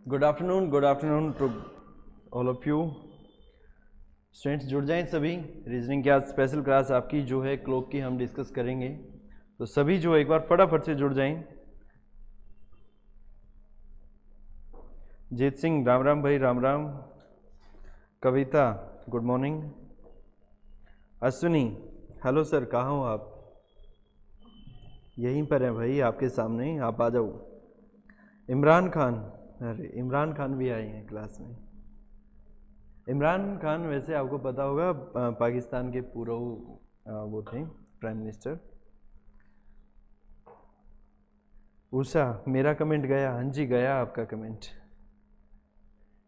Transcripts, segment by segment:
Good afternoon to all of you students. जुड़ जाएं सभी। रीजनिंग की आज स्पेशल क्लास आपकी जो है क्लॉक की हम डिस्कस करेंगे, तो सभी जो एक बार फटाफट से जुड़ जाएं। जीत सिंह राम राम भाई, Ram Ram. Kavita good morning. Ashwini hello sir, कहाँ हो आप? यहीं पर हैं भाई, आपके सामने, आप आ जाओ। इमरान खान, अरे इमरान खान भी आए हैं क्लास में। इमरान खान वैसे आपको पता होगा पाकिस्तान के पूर्व वो थे प्राइम मिनिस्टर। उषा मेरा कमेंट गया? हाँ जी गया आपका कमेंट।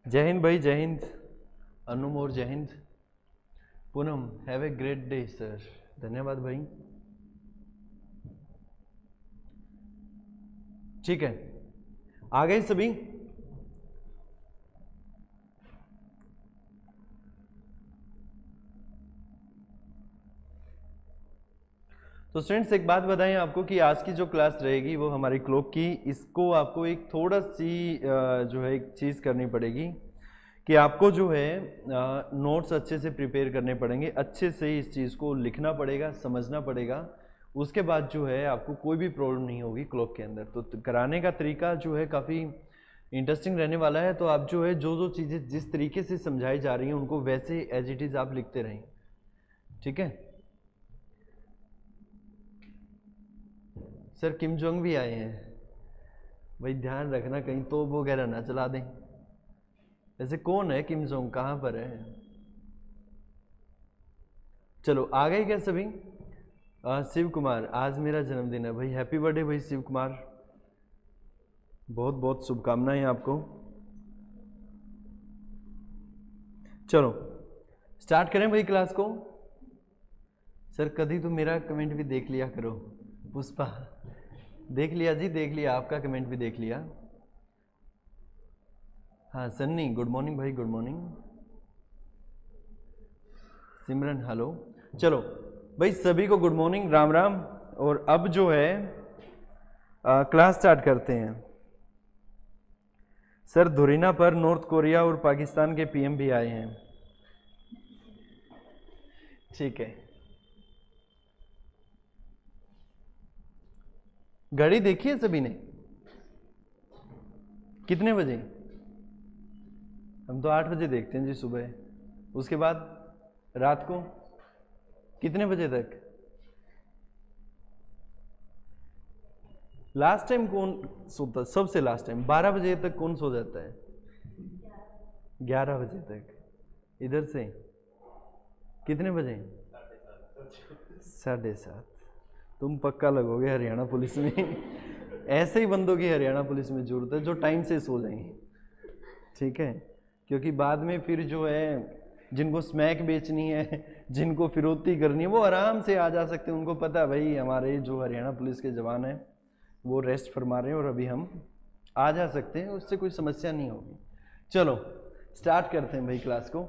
जय हिंद भाई, जय हिंद। अनु मोर जय Hind. Poonam have a great day sir, धन्यवाद भाई। ठीक है, आ गए सभी? तो स्टूडेंट्स एक बात बताएं आपको कि आज की जो क्लास रहेगी वो हमारी क्लॉक की, इसको आपको एक थोड़ा सी जो है एक चीज़ करनी पड़ेगी कि आपको जो है नोट्स अच्छे से प्रिपेयर करने पड़ेंगे, अच्छे से इस चीज़ को लिखना पड़ेगा, समझना पड़ेगा। उसके बाद जो है आपको कोई भी प्रॉब्लम नहीं होगी क्लॉक के अंदर। तो कराने का तरीका जो है काफ़ी इंटरेस्टिंग रहने वाला है। तो आप जो है जो चीज़ें जिस तरीके से समझाई जा रही हैं उनको वैसे एज इट इज़ आप लिखते रहें, ठीक है सर। किम जोंग भी आए हैं भाई, ध्यान रखना कहीं तोप वगैरह ना चला दें। ऐसे कौन है किम जोंग, कहाँ पर है? चलो आ गए क्या सभी? शिव कुमार आज मेरा जन्मदिन है भाई, हैप्पी बर्थडे भाई शिव कुमार, बहुत बहुत शुभकामनाएं आपको। चलो स्टार्ट करें भाई क्लास को। सर कभी तो मेरा कमेंट भी देख लिया करो। पुष्पा देख लिया जी, देख लिया, आपका कमेंट भी देख लिया। हाँ सन्नी गुड मॉर्निंग भाई, गुड मॉर्निंग। सिमरन हेलो। चलो भाई सभी को गुड मॉर्निंग, राम राम। और अब जो है क्लास स्टार्ट करते हैं। सर धुरीना पर नॉर्थ कोरिया और पाकिस्तान के पीएम भी आए हैं, ठीक है। घड़ी देखी है सभी ने? कितने बजे? हम तो 8 बजे देखते हैं जी सुबह। उसके बाद रात को कितने बजे तक? लास्ट टाइम कौन सोता? सबसे लास्ट टाइम 12 बजे तक कौन सो जाता है? 11 बजे तक। इधर से कितने बजे? 7:30। तुम पक्का लगोगे हरियाणा पुलिस में। ऐसे ही बंदों की हरियाणा पुलिस में जरूरत है जो टाइम से सो जाएंगे, ठीक है। क्योंकि बाद में फिर जो है जिनको स्मैक बेचनी है, जिनको फिरौती करनी है, वो आराम से आ जा सकते हैं। उनको पता है भाई हमारे जो हरियाणा पुलिस के जवान हैं वो रेस्ट फरमा रहे हैं और अभी हम आ जा सकते हैं, उससे कोई समस्या नहीं होगी। चलो स्टार्ट करते हैं भाई क्लास को।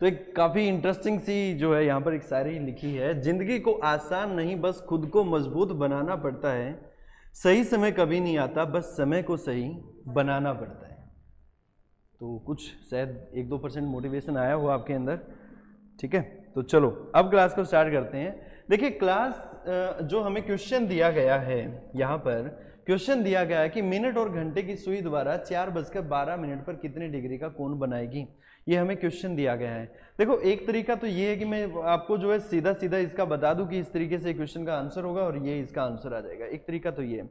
तो एक काफ़ी इंटरेस्टिंग सी जो है यहाँ पर एक शायरी लिखी है। जिंदगी को आसान नहीं बस खुद को मजबूत बनाना पड़ता है, सही समय कभी नहीं आता बस समय को सही बनाना पड़ता है। तो कुछ शायद 1-2% मोटिवेशन आया हुआ आपके अंदर, ठीक है। तो चलो अब क्लास को स्टार्ट करते हैं। देखिए क्लास जो हमें क्वेश्चन दिया गया है, यहाँ पर क्वेश्चन दिया गया है कि मिनट और घंटे की सुई द्वारा 4:12 पर कितने डिग्री का कोण बनाएगी, ये हमें क्वेश्चन दिया गया है। देखो एक तरीका तो ये है कि मैं आपको जो है सीधा सीधा इसका बता दूं कि इस तरीके से क्वेश्चन का आंसर होगा और ये इसका आंसर आ जाएगा। एक तरीका तो ये है।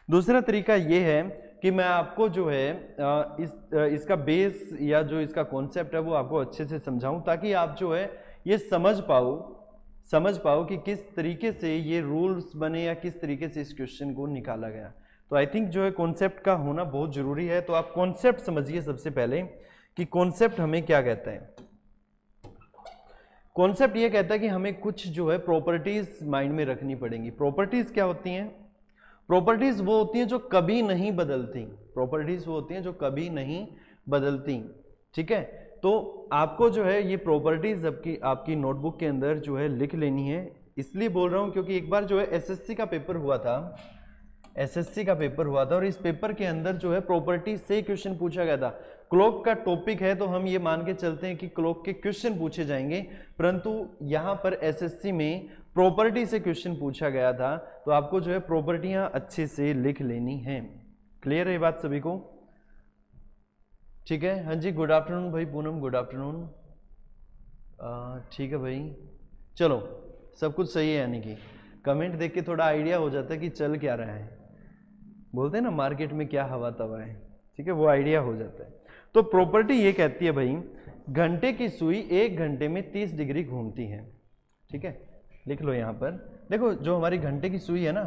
दूसरा तरीका ये है कि मैं आपको जो है इसका बेस या जो इसका कॉन्सेप्ट है वो आपको अच्छे से समझाऊं, ताकि आप जो है ये समझ पाओ कि किस तरीके से ये रूल्स बने या किस तरीके से इस क्वेश्चन को निकाला गया। तो आई थिंक जो है कॉन्सेप्ट का होना बहुत जरूरी है। तो आप कॉन्सेप्ट समझिए सबसे पहले कि कॉन्सेप्ट हमें क्या कहता है। कॉन्सेप्ट ये कहता है कि हमें कुछ जो है प्रॉपर्टीज माइंड में रखनी पड़ेंगी। प्रॉपर्टीज क्या होती हैं? प्रॉपर्टीज वो होती हैं जो कभी नहीं बदलती। प्रॉपर्टीज वो होती हैं जो कभी नहीं बदलती, ठीक है। तो आपको जो है ये प्रॉपर्टीज आपकी नोटबुक के अंदर जो है लिख लेनी है। इसलिए बोल रहा हूं क्योंकि एक बार जो है एसएससी का पेपर हुआ था। एसएससी का पेपर हुआ था और इस पेपर के अंदर जो है प्रॉपर्टी से क्वेश्चन पूछा गया था। क्लॉक का टॉपिक है तो हम ये मान के चलते हैं कि क्लॉक के क्वेश्चन पूछे जाएंगे, परंतु यहाँ पर एसएससी में प्रॉपर्टी से क्वेश्चन पूछा गया था, तो आपको जो है प्रॉपर्टियां अच्छे से लिख लेनी है। क्लियर है ये बात सभी को? ठीक है। हाँ जी, गुड आफ्टरनून भाई पूनम, गुड आफ्टरनून। ठीक है भाई, चलो सब कुछ सही है, यानी कि कमेंट देख के थोड़ा आइडिया हो जाता है कि चल क्या रहा है। बोलते हैं ना मार्केट में क्या हवा तवा है, ठीक है, वो आइडिया हो जाता है। तो प्रॉपर्टी ये कहती है भाई, घंटे की सुई 1 घंटे में 30 डिग्री घूमती है। ठीक है, लिख लो यहाँ पर। देखो जो हमारी घंटे की सुई है ना,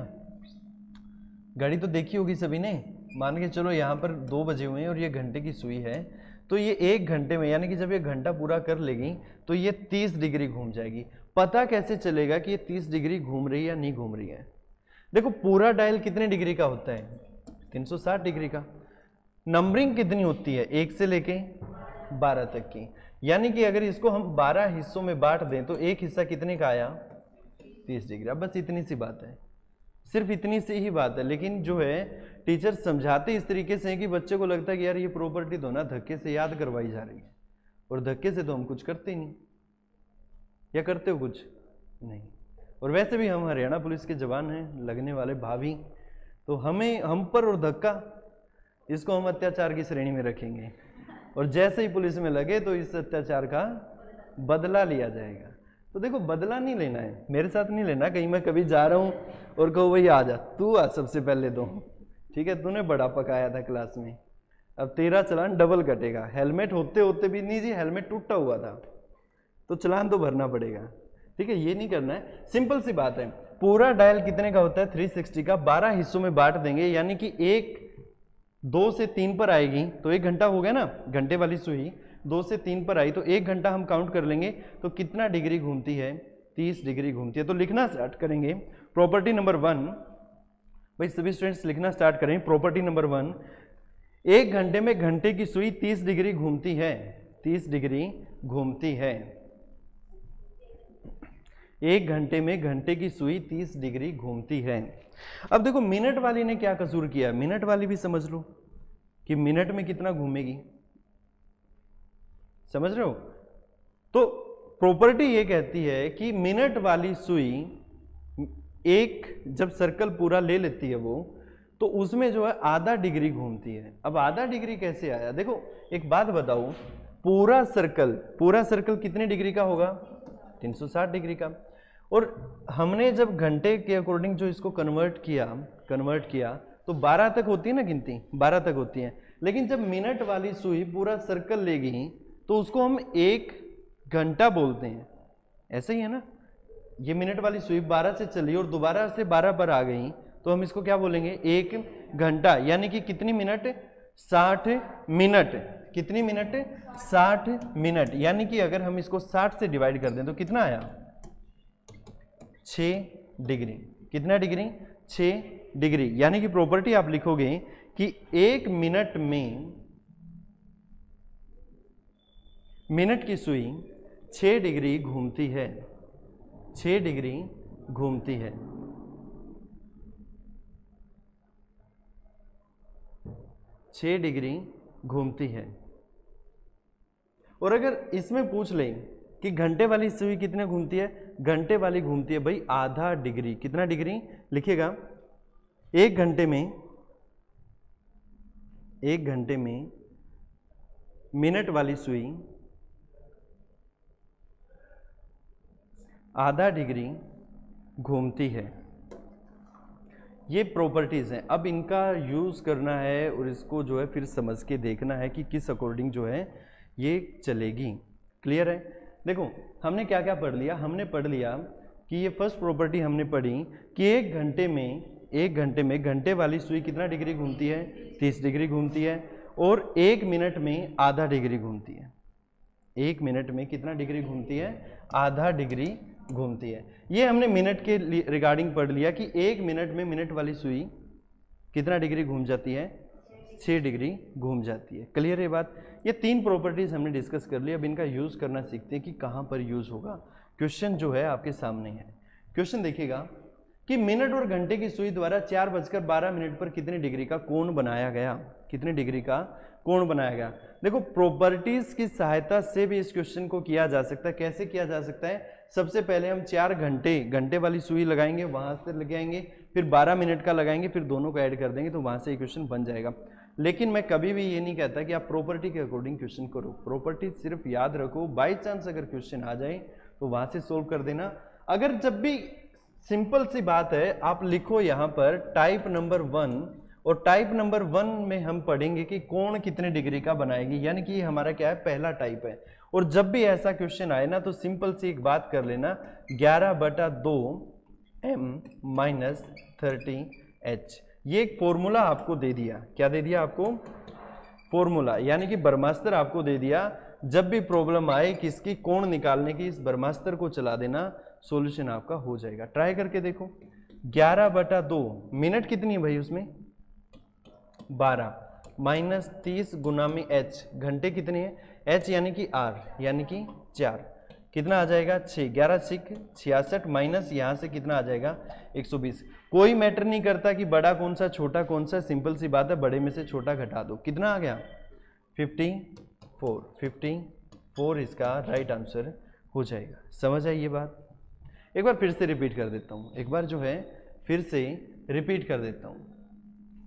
घड़ी तो देखी होगी सभी ने, मान के चलो यहाँ पर 2 बजे हुए हैं और ये घंटे की सुई है, तो ये 1 घंटे में, यानी कि जब ये घंटा पूरा कर लेगी तो ये 30 डिग्री घूम जाएगी। पता कैसे चलेगा कि ये 30 डिग्री घूम रही है या नहीं घूम रही है? देखो पूरा डायल कितने डिग्री का होता है? 360 डिग्री का। नंबरिंग कितनी होती है? 1 से लेके 12 तक की, यानी कि अगर इसको हम 12 हिस्सों में बांट दें तो एक हिस्सा कितने का आया? 30 डिग्री। अब बस इतनी सी बात है, सिर्फ इतनी सी ही बात है। लेकिन जो है टीचर समझाते इस तरीके से है कि बच्चे को लगता है कि यार ये प्रॉपर्टी तो ना धक्के से याद करवाई जा रही है, और धक्के से तो हम कुछ करते ही नहीं, या करते हो कुछ नहीं। और वैसे भी हम हरियाणा पुलिस के जवान हैं, लगने वाले भाभी, तो हम पर और धक्का, इसको हम अत्याचार की श्रेणी में रखेंगे, और जैसे ही पुलिस में लगे तो इस अत्याचार का बदला लिया जाएगा। तो देखो बदला नहीं लेना है, मेरे साथ नहीं लेना। कहीं मैं कभी जा रहा हूँ और कहो भाई आ जा, तू आ सबसे पहले तो, ठीक है, तूने बड़ा पकाया था क्लास में, अब तेरा चलान डबल कटेगा। हेलमेट होते होते भी नहीं जी, हेलमेट टूटा हुआ था तो चलान तो भरना पड़ेगा। ठीक है, ये नहीं करना है, सिंपल सी बात है। पूरा डायल कितने का होता है? 360 का। 12 हिस्सों में बांट देंगे, यानी कि 1 2 से 3 पर आएगी तो 1 घंटा हो गया ना, घंटे वाली सुई 2 से 3 पर आई तो 1 घंटा हम काउंट कर लेंगे, तो कितना डिग्री घूमती है? 30 डिग्री घूमती है। तो लिखना स्टार्ट करेंगे प्रॉपर्टी नंबर 1। भाई सभी स्टूडेंट्स लिखना स्टार्ट करें। प्रॉपर्टी नंबर 1, 1 घंटे में घंटे की सुई 30 डिग्री घूमती है। 30 डिग्री घूमती है। 1 घंटे में घंटे की सुई 30 डिग्री घूमती है। अब देखो मिनट वाली ने क्या कसूर किया, मिनट वाली भी समझ लो कि मिनट में कितना घूमेगी, समझ रहे हो? तो प्रॉपर्टी ये कहती है कि मिनट वाली सुई एक जब सर्कल पूरा ले लेती है वो, तो उसमें जो है आधा डिग्री घूमती है। अब आधा डिग्री कैसे आया? देखो एक बात बताओ, पूरा सर्कल कितने डिग्री का होगा? 360 डिग्री का। और हमने जब घंटे के अकॉर्डिंग जो इसको कन्वर्ट किया तो 12 तक होती है ना गिनती, 12 तक होती है। लेकिन जब मिनट वाली सुई पूरा सर्कल लेगी तो उसको हम 1 घंटा बोलते हैं, ऐसे ही है ना। ये मिनट वाली सुई 12 से चली और दोबारा से 12 पर आ गई तो हम इसको क्या बोलेंगे? 1 घंटा। यानी कि कितनी मिनट? 60 मिनट। कितनी मिनट? 60 मिनट। यानी कि अगर हम इसको 60 से डिवाइड कर दें तो कितना आया? 6 डिग्री। कितना डिग्री? 6 डिग्री। यानी कि प्रॉपर्टी आप लिखोगे कि 1 मिनट में मिनट की सुई 6 डिग्री घूमती है। 6 डिग्री घूमती है। 6 डिग्री घूमती है। और अगर इसमें पूछ लें कि घंटे वाली सुई कितने घूमती है? घंटे वाली घूमती है भाई आधा डिग्री। कितना डिग्री लिखिएगा? 1 घंटे में मिनट वाली सुई आधा डिग्री घूमती है। ये प्रॉपर्टीज हैं। अब इनका यूज करना है और इसको जो है फिर समझ के देखना है कि किस अकॉर्डिंग जो है ये चलेगी। क्लियर है? देखो हमने क्या क्या पढ़ लिया। हमने पढ़ लिया कि ये फर्स्ट प्रॉपर्टी हमने पढ़ी कि 1 घंटे में घंटे वाली सुई कितना डिग्री घूमती है? 30 डिग्री घूमती है। और 1 मिनट में आधा डिग्री घूमती है। 1 मिनट में कितना डिग्री घूमती है? आधा डिग्री घूमती है। ये हमने मिनट के रिगार्डिंग पढ़ लिया कि 1 मिनट में मिनट वाली सुई कितना डिग्री घूम जाती है? 6 डिग्री घूम जाती है। क्लियर है बात? ये 3 प्रॉपर्टीज हमने डिस्कस कर ली। अब इनका यूज करना सीखते हैं कि कहाँ पर यूज होगा। क्वेश्चन जो है आपके सामने है। क्वेश्चन देखिएगा कि मिनट और घंटे की सुई द्वारा 4:12 पर कितने डिग्री का कोण बनाया गया, कितने डिग्री का कोण बनाया गया। देखो प्रॉपर्टीज की सहायता से भी इस क्वेश्चन को किया जा सकता है। कैसे किया जा सकता है? सबसे पहले हम 4 घंटे वाली सुई लगाएंगे, वहां से लगे आएंगे, फिर 12 मिनट का लगाएंगे, फिर दोनों को ऐड कर देंगे, तो वहां से क्वेश्चन बन जाएगा। लेकिन मैं कभी भी ये नहीं कहता कि आप प्रॉपर्टी के अकॉर्डिंग क्वेश्चन करो, प्रॉपर्टी सिर्फ याद रखो, बाई चांस अगर क्वेश्चन आ जाए तो वहां से सोल्व कर देना। अगर जब भी सिंपल सी बात है, आप लिखो यहाँ पर टाइप नंबर 1, और टाइप नंबर 1 में हम पढ़ेंगे कि कोण कितने डिग्री का बनाएगी, यानी कि हमारा क्या है, पहला टाइप है। और जब भी ऐसा क्वेश्चन आए ना तो सिंपल सी एक बात कर लेना, 11/2 m - 30h, ये एक फॉर्मूला आपको दे दिया। क्या दे दिया आपको? फॉर्मूला, यानी कि ब्रह्मास्त्र आपको दे दिया। जब भी प्रॉब्लम आए किसकी, कोण निकालने की, इस ब्रह्मास्त्र को चला देना, सॉल्यूशन आपका हो जाएगा। ट्राई करके देखो। 11/2 मिनट कितनी है भाई उसमें? 12 - 30 गुना में h, घंटे कितने हैं? h यानी कि r यानी कि 4, कितना आ जाएगा? 6, 11 6 66 माइनस यहाँ से कितना आ जाएगा? 120। कोई मैटर नहीं करता कि बड़ा कौन सा छोटा कौन सा, सिंपल सी बात है, बड़े में से छोटा घटा दो। कितना आ गया? 54 इसका राइट आंसर हो जाएगा। समझ आई ये बात? एक बार फिर से रिपीट कर देता हूँ, एक बार जो है फिर से रिपीट कर देता हूँ,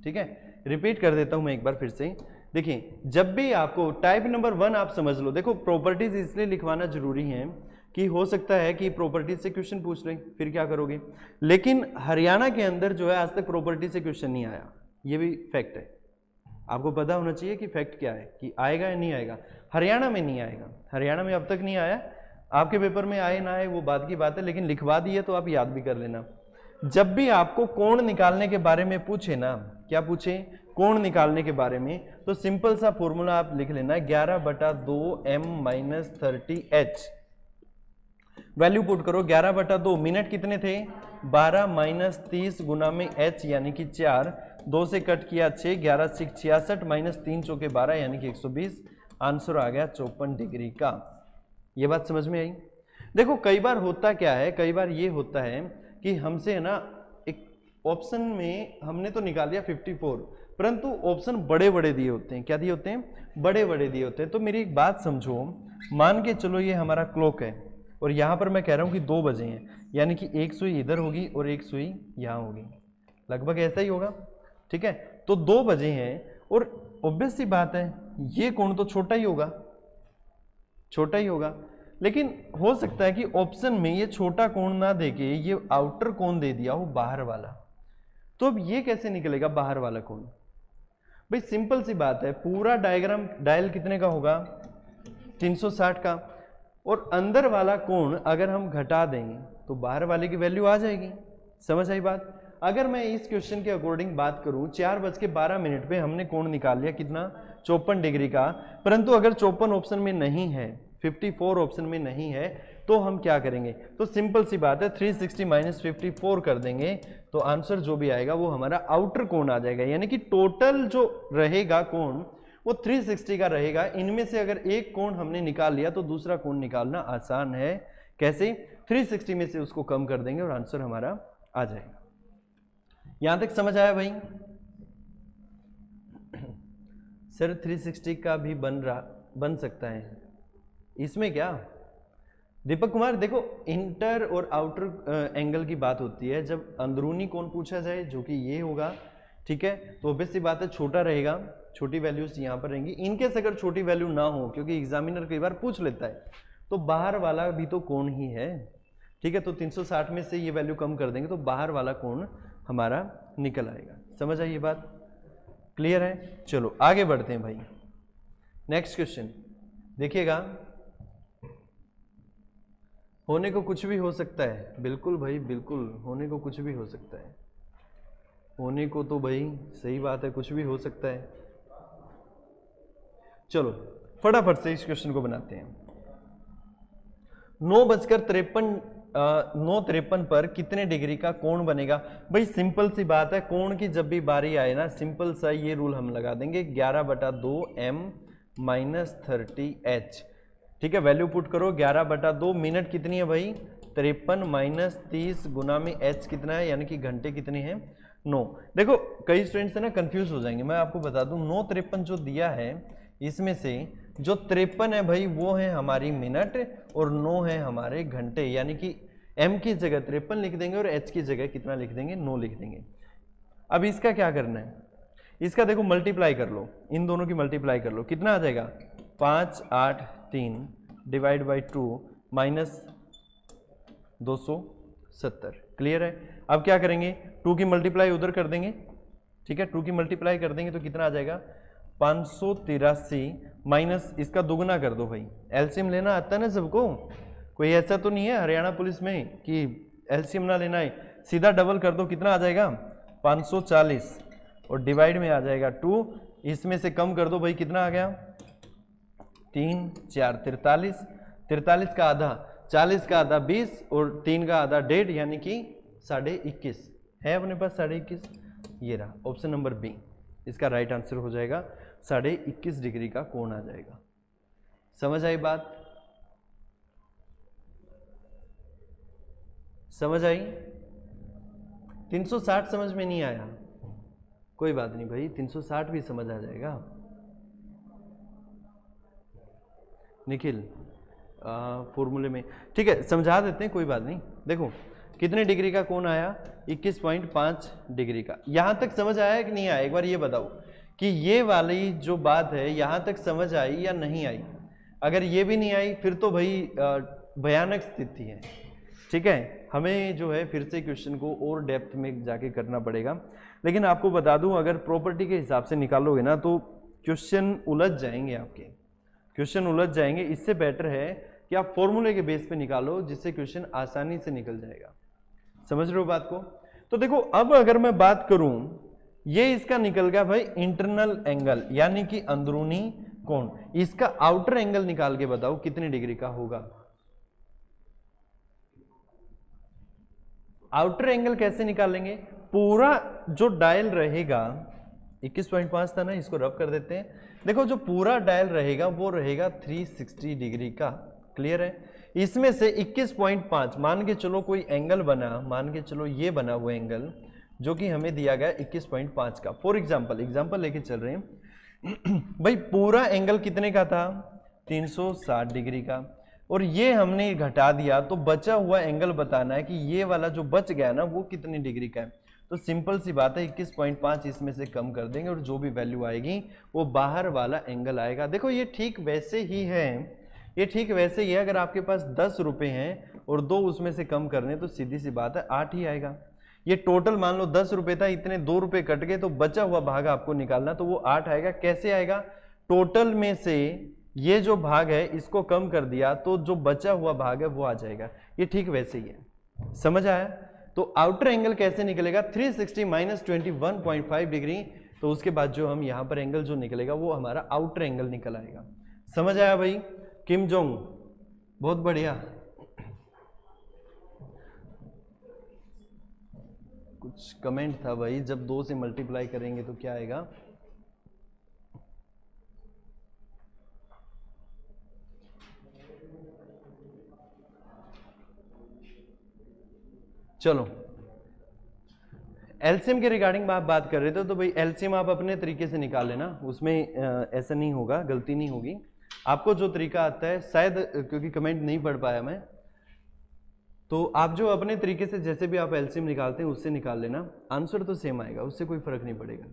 ठीक है? रिपीट कर देता हूँ मैं एक बार फिर से। देखिए, जब भी आपको टाइप नंबर 1 आप समझ लो। देखो प्रॉपर्टीज इसलिए लिखवाना जरूरी है कि हो सकता है कि प्रॉपर्टी से क्वेश्चन पूछ लें, फिर क्या करोगे? लेकिन हरियाणा के अंदर जो है आज तक प्रॉपर्टी से क्वेश्चन नहीं आया, ये भी फैक्ट है। आपको पता होना चाहिए कि फैक्ट क्या है, कि आएगा या नहीं आएगा। हरियाणा में नहीं आएगा, हरियाणा में अब तक नहीं आया। आपके पेपर में आए ना आए वो बात की बात है, लेकिन लिखवा दिए तो आप याद भी कर लेना। जब भी आपको कोण निकालने के बारे में पूछे ना, क्या पूछे? कोण निकालने के बारे में, तो सिंपल सा फॉर्मूला आप लिख लेना, 11/2 m - 30h। वैल्यू पुट करो, 11/2 मिनट कितने थे? 12 - 30 गुना में h यानी कि 4, 2 से कट किया 6, 11 6 66 माइनस 3 चौके 12 यानी कि 120। आंसर आ गया 54 डिग्री का। ये बात समझ में आई? देखो कई बार होता क्या है, कई बार ये होता है कि हमसे है ना, एक ऑप्शन में हमने तो निकाल लिया 54, परंतु ऑप्शन बड़े बड़े दिए होते हैं। क्या दिए होते हैं? बड़े बड़े दिए होते हैं। तो मेरी एक बात समझो, मान के चलो ये हमारा क्लॉक है और यहाँ पर मैं कह रहा हूँ कि 2 बजे हैं, यानी कि एक सुई इधर होगी और एक सुई यहाँ होगी, लगभग ऐसा ही होगा, ठीक है? तो 2 बजे हैं और ऑब्वियस सी बात है ये कोण तो छोटा ही होगा, छोटा ही होगा। लेकिन हो सकता है कि ऑप्शन में ये छोटा कोण ना देके ये आउटर कोण दे दिया हो, बाहर वाला। तो अब ये कैसे निकलेगा बाहर वाला कोण? भाई सिंपल सी बात है, पूरा डायग्राम डायल कितने का होगा? 360 का, और अंदर वाला कोण अगर हम घटा देंगे तो बाहर वाले की वैल्यू आ जाएगी। समझ आई बात? अगर मैं इस क्वेश्चन के अकॉर्डिंग बात करूं, 4:12 पे हमने कोण निकाल लिया कितना? 54 डिग्री का। परंतु अगर 54 ऑप्शन में नहीं है, 54 ऑप्शन में नहीं है, तो हम क्या करेंगे? तो सिंपल सी बात है, 360 माइनस 54 कर देंगे, तो आंसर जो भी आएगा वो हमारा आउटर कोण आ जाएगा। यानी कि टोटल जो रहेगा कोण वो 360 का रहेगा। इनमें से अगर एक कोण हमने निकाल लिया तो दूसरा कोण निकालना आसान है। कैसे? 360 में से उसको कम कर देंगे और आंसर हमारा आ जाएगा। यहां तक समझ आया भाई? सर 360 का भी बन सकता है, इसमें क्या? दीपक कुमार देखो, इंटर और आउटर एंगल की बात होती है जब अंदरूनी कोण पूछा जाए, जो कि ये होगा, ठीक है? तो ऑब्वियस सी बात है छोटा रहेगा, छोटी वैल्यूज यहाँ पर रहेंगी। इनकेस अगर छोटी वैल्यू ना हो, क्योंकि एग्जामिनर कई बार पूछ लेता है, तो बाहर वाला भी तो कोण ही है, ठीक है? तो 360 में से ये वैल्यू कम कर देंगे तो बाहर वाला कोण हमारा निकल आएगा। समझ आई ये बात? क्लियर है? चलो आगे बढ़ते हैं भाई। नेक्स्ट क्वेश्चन देखिएगा। होने को कुछ भी हो सकता है, बिल्कुल भाई बिल्कुल, होने को कुछ भी हो सकता है। होने को तो भाई सही बात है, कुछ भी हो सकता है। चलो फटाफट से इस क्वेश्चन को बनाते हैं। 9:53 पर कितने डिग्री का कोण बनेगा? भाई सिंपल सी बात है, कोण की जब भी बारी आए ना, सिंपल सा ये रूल हम लगा देंगे, 11/2 m - 30h, ठीक है? वैल्यू पुट करो, 11/2 मिनट कितनी है भाई? 53 माइनस 30 गुना में h कितना है, यानी कि घंटे कितने हैं 9। देखो कई स्टूडेंट्स है ना कंफ्यूज हो जाएंगे, मैं आपको बता दूं 9:53 जो दिया है इसमें से जो 53 है भाई वो है हमारी मिनट और 9 है हमारे घंटे, यानी कि m की जगह 53 लिख देंगे और h की जगह कितना लिख देंगे 9 लिख देंगे। अब इसका क्या करना है, इसका देखो मल्टीप्लाई कर लो, इन दोनों की मल्टीप्लाई कर लो, कितना आ जाएगा 5 8 3 डिवाइड बाई 2 माइनस 270। क्लियर है। अब क्या करेंगे 2 की मल्टीप्लाई उधर कर देंगे, ठीक है 2 की मल्टीप्लाई कर देंगे तो कितना आ जाएगा 583 माइनस इसका दुगना कर दो भाई, एलसीएम लेना आता है ना सबको, कोई ऐसा तो नहीं है हरियाणा पुलिस में कि एलसीएम ना लेना है, सीधा डबल कर दो, कितना आ जाएगा 540 और डिवाइड में आ जाएगा 2, इसमें से कम कर दो भाई, कितना आ गया 3 4 43, 43 का आधा 40 का आधा 20 और 3 का आधा 1.5 यानी कि 21.5 है अपने पास 21.5, ये रहा ऑप्शन नंबर बी, इसका राइट आंसर हो जाएगा 21.5 डिग्री का कोण आ जाएगा। समझ आई बात, समझ आई। 360 समझ में नहीं आया कोई बात नहीं भाई, 360 भी समझ आ जाएगा। निखिल फॉर्मूले में ठीक है समझा देते हैं कोई बात नहीं। देखो कितने डिग्री का कोण आया 21.5 डिग्री का, यहां तक समझ आया कि नहीं आया, एक बार ये बताओ कि ये वाली जो बात है यहां तक समझ आई या नहीं आई। अगर ये भी नहीं आई फिर तो भाई भयानक स्थिति है, ठीक है, हमें जो है फिर से क्वेश्चन को और डेप्थ में जाके करना पड़ेगा। लेकिन आपको बता दूं अगर प्रॉपर्टी के हिसाब से निकालोगे ना तो क्वेश्चन उलझ जाएंगे, आपके क्वेश्चन उलझ जाएंगे। इससे बेटर है कि आप फॉर्मूले के बेस पे निकालो जिससे क्वेश्चन आसानी से निकल जाएगा। समझ रहे हो बात को। तो देखो अब अगर मैं बात करूं, ये इसका निकल गया भाई इंटरनल एंगल यानी कि अंदरूनी कोण, इसका आउटर एंगल निकाल के बताओ कितने डिग्री का होगा। आउटर एंगल कैसे निकालेंगे, पूरा जो डायल रहेगा 21.5 था ना, इसको रब कर देते हैं। देखो जो पूरा डायल रहेगा वो रहेगा 360 डिग्री का। क्लियर है। इसमें से 21.5 मान के चलो कोई एंगल बना, मान के चलो ये बना हुआ एंगल जो कि हमें दिया गया 21.5 का। फॉर एग्जांपल लेके चल रहे हैं भाई पूरा एंगल कितने का था 360 डिग्री का, और ये हमने घटा दिया तो बचा हुआ एंगल बताना है कि ये वाला जो बच गया ना वो कितने डिग्री का है। तो सिंपल सी बात है 21.5 इसमें से कम कर देंगे और जो भी वैल्यू आएगी वो बाहर वाला एंगल आएगा। देखो ये ठीक वैसे ही है, ये ठीक वैसे ही है। अगर आपके पास 10 रुपए हैं और 2 उसमें से कम करने तो सीधी सी बात है 8 ही आएगा। ये टोटल मान लो 10 रुपए था, इतने 2 रुपए कट गए तो बचा हुआ भाग आपको निकालना, तो वो 8 आएगा। कैसे आएगा, टोटल में से ये जो भाग है इसको कम कर दिया तो जो बचा हुआ भाग है वो आ जाएगा। ये ठीक वैसे ही है, समझ आया। तो आउटर एंगल कैसे निकलेगा 360 माइनस 21.5 डिग्री, तो उसके बाद जो हम यहाँ पर एंगल जो निकलेगा वो हमारा आउटर एंगल निकल आएगा। समझ आया भाई। किम जोंग बहुत बढ़िया। कुछ कमेंट था भाई, जब 2 से मल्टीप्लाई करेंगे तो क्या आएगा। चलो एलसीएम के रिगार्डिंग आप बात कर रहे थे, तो भाई एलसीएम आप अपने तरीके से निकाल लेना, उसमें ऐसा नहीं होगा, गलती नहीं होगी। आपको जो तरीका आता है, शायद क्योंकि कमेंट नहीं पढ़ पाया मैं, तो आप जो अपने तरीके से जैसे भी आप एलसीएम निकालते हैं उससे निकाल लेना, आंसर तो सेम आएगा, उससे कोई फर्क नहीं पड़ेगा।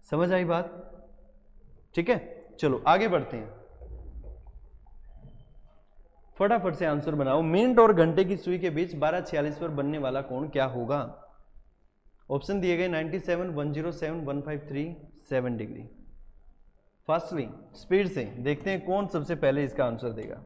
समझ आई बात, ठीक है। चलो आगे बढ़ते हैं, फटाफट से आंसर बनाओ। मिनट और घंटे की सुई के बीच 12:46 पर बनने वाला कोण क्या होगा। ऑप्शन दिए गए 97, 107, 153, 7 डिग्री। फास्टली स्पीड से देखते हैं कौन सबसे पहले इसका आंसर देगा।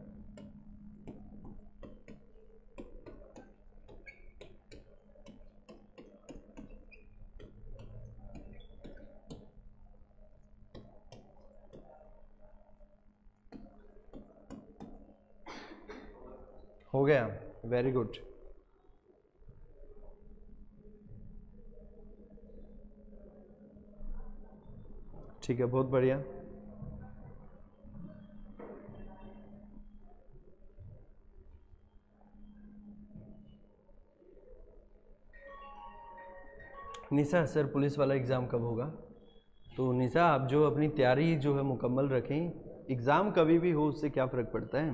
हो गया, वेरी गुड। ठीक है, बहुत बढ़िया। निशा सर पुलिस वाला एग्ज़ाम कब होगा? तो निशा आप जो अपनी तैयारी जो है मुकम्मल रखें, एग्ज़ाम कभी भी हो उससे क्या फ़र्क पड़ता है,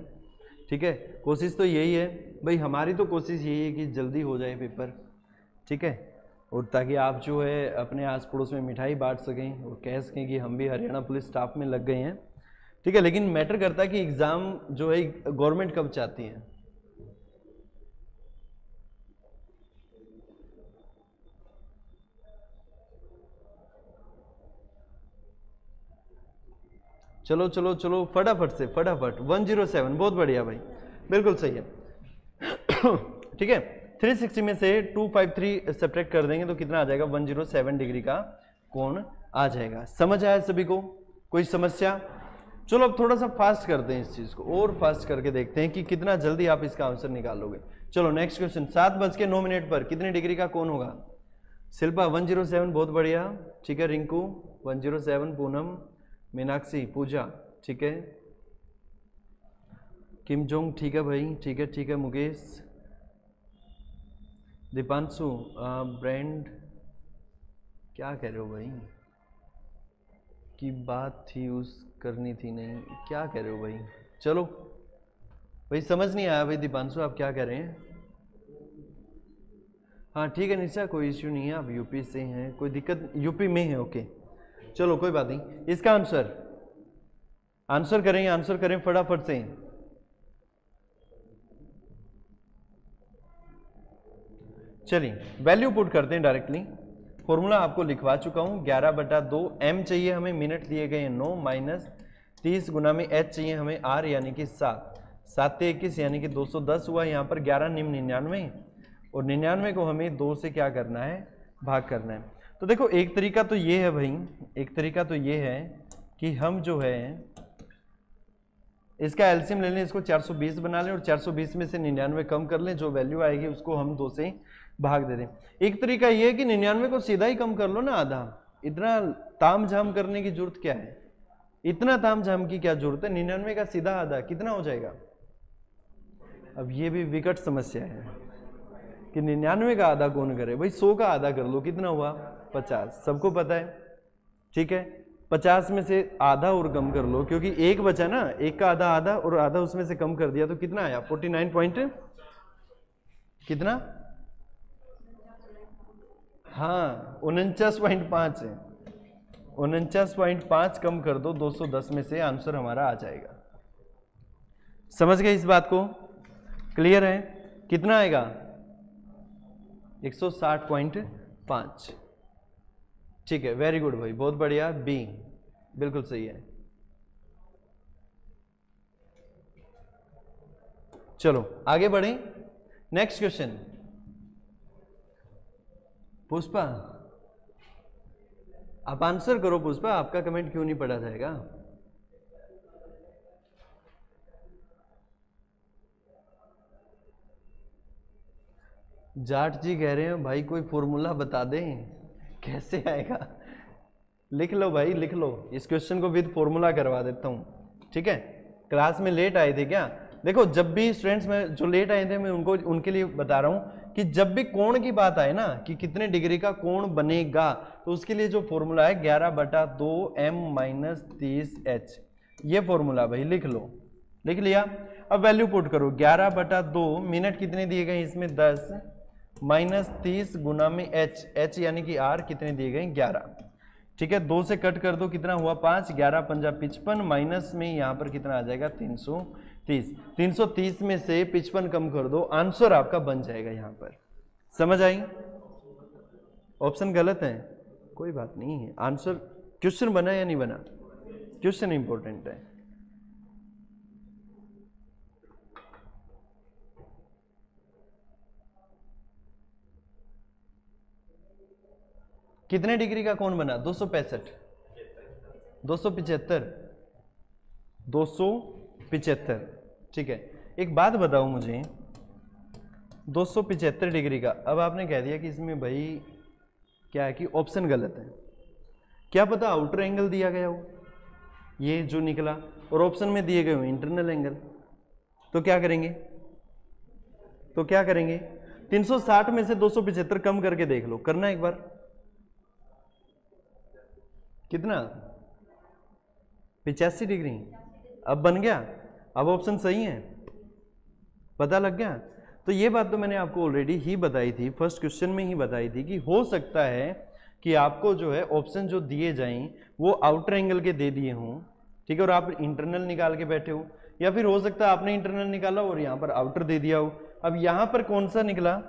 ठीक है। कोशिश तो यही है भाई, हमारी तो कोशिश यही है कि जल्दी हो जाए पेपर, ठीक है, और ताकि आप जो है अपने आस पड़ोस में मिठाई बांट सकें और कह सकें कि हम भी हरियाणा पुलिस स्टाफ में लग गए हैं, ठीक है। लेकिन मैटर करता है कि एग्ज़ाम जो है गवर्नमेंट कब चाहती है। चलो चलो चलो फटाफट से फटाफट 107, बहुत बढ़िया भाई, बिल्कुल सही है। ठीक है, 360 में से 253 सब्ट्रैक्ट कर देंगे तो कितना आ जाएगा? 107 डिग्री का कोण आ जाएगा। समझ आया सभी को? कोई समस्या? चलो अब थोड़ा सा फास्ट करते हैं इस चीज़ को, और फास्ट करके देखते हैं कि कितना जल्दी आप इसका आंसर निकालोगे। चलो नेक्स्ट क्वेश्चन, 7:09 पर कितने डिग्री का कोण होगा? शिल्पा 107, बहुत बढ़िया, ठीक है। रिंकू 107, पूनम, मीनाक्षी, पूजा, ठीक है। किम जोंग, ठीक है भाई, ठीक है ठीक है। मुकेश, दीपांशु, ब्रांड, क्या कह रहे हो भाई? की बात थी उस करनी थी नहीं, क्या कह रहे हो भाई? चलो भाई समझ नहीं आया भाई। दीपांशु आप क्या कह रहे हैं? हाँ ठीक है निशा, कोई इश्यू नहीं है, आप यूपी से हैं, कोई दिक्कत, यूपी में है, ओके चलो कोई बात नहीं। इसका आंसर करें, आंसर करें फटाफट से। चलिए वैल्यू पुट करते हैं डायरेक्टली। फॉर्मूला आपको लिखवा चुका हूं, 11/2 m चाहिए हमें, मिनट दिए गए 9 माइनस 30 गुना में h चाहिए हमें r यानी कि 7, 7 21 यानी कि 210 हुआ। यहाँ पर 11 निम 99, और 99 को हमें 2 से क्या करना है? भाग करना है। तो देखो एक तरीका तो ये है भाई, एक तरीका तो ये है कि हम जो है इसका एलसीएम ले लें, इसको 420 बना लें और 420 में से 99 कम कर लें, जो वैल्यू आएगी उसको हम 2 से भाग दे दें। एक तरीका ये है कि 99 को सीधा ही कम कर लो ना, आधा। इतना ताम झाम करने की जरूरत क्या है? इतना ताम झाम की क्या जरूरत है? 99 का सीधा आधा कितना हो जाएगा? अब ये भी विकट समस्या है कि 99 का आधा कौन करे भाई? 100 का आधा कर लो, कितना हुआ? 50, सबको पता है, ठीक है। 50 में से आधा और कम कर लो, क्योंकि एक बचा ना, एक का आधा आधा और आधा उसमें से कम कर दिया तो कितना आया? 49 पॉइंट कितना? हाँ 49.5 है, 49.5 कम कर दो 210 में से, आंसर हमारा आ जाएगा। समझ गए इस बात को? क्लियर है? कितना आएगा? 160.5, ठीक है, वेरी गुड भाई, बहुत बढ़िया, बी बिल्कुल सही है। चलो आगे बढ़ें, नेक्स्ट क्वेश्चन। पुष्पा आप आंसर करो, पुष्पा आपका कमेंट क्यों नहीं पढ़ा जाएगा? जाट जी कह रहे हैं भाई कोई फॉर्मूला बता दें, कैसे आएगा? लिख लो भाई, लिख लो, इस क्वेश्चन को विद फॉर्मूला करवा देता हूं, ठीक है। क्लास में लेट आए थे क्या? देखो जब भी स्टूडेंट्स में जो लेट आए थे, मैं उनके लिए बता रहा हूं कि जब भी कोण की बात आए ना, कि कितने डिग्री का कोण बनेगा, तो उसके लिए जो फॉर्मूला है 11/2 m माइनस 30h, ये फॉर्मूला भाई लिख लो। लिख लिया? अब वैल्यू पुट करो, 11/2 मिनट कितने दिए गए इसमें? 10 माइनस 30 गुना में h यानी कि r कितने दिए गए? 11, ठीक है। 2 से कट कर दो, कितना हुआ? 5, 11 पंजा 55, माइनस में यहाँ पर कितना आ जाएगा? 330। 330 में से 55 कम कर दो, आंसर आपका बन जाएगा यहाँ पर। समझ आई? ऑप्शन गलत है, कोई बात नहीं है, आंसर क्वेश्चन बना या नहीं बना? क्वेश्चन इंपॉर्टेंट है। कितने डिग्री का कोण बना? 265, 275, 275, ठीक है। एक बात बताओ मुझे, 275 डिग्री का, अब आपने कह दिया कि इसमें भाई क्या है कि ऑप्शन गलत है, क्या पता आउटर एंगल दिया गया हो, ये जो निकला, और ऑप्शन में दिए गए हो इंटरनल एंगल, तो क्या करेंगे? 360 में से 275 कम करके देख लो, करना एक बार, कितना? 85 डिग्री। अब बन गया, अब ऑप्शन सही है, पता लग गया। तो ये बात तो मैंने आपको ऑलरेडी ही बताई थी, फर्स्ट क्वेश्चन में ही बताई थी कि हो सकता है कि आपको जो है ऑप्शन जो दिए जाएं वो आउटर एंगल के दे दिए हों, ठीक है, और आप इंटरनल निकाल के बैठे हो, या फिर हो सकता है आपने इंटरनल निकाला और यहाँ पर आउटर दे दिया हो। अब यहाँ पर कौन सा निकला?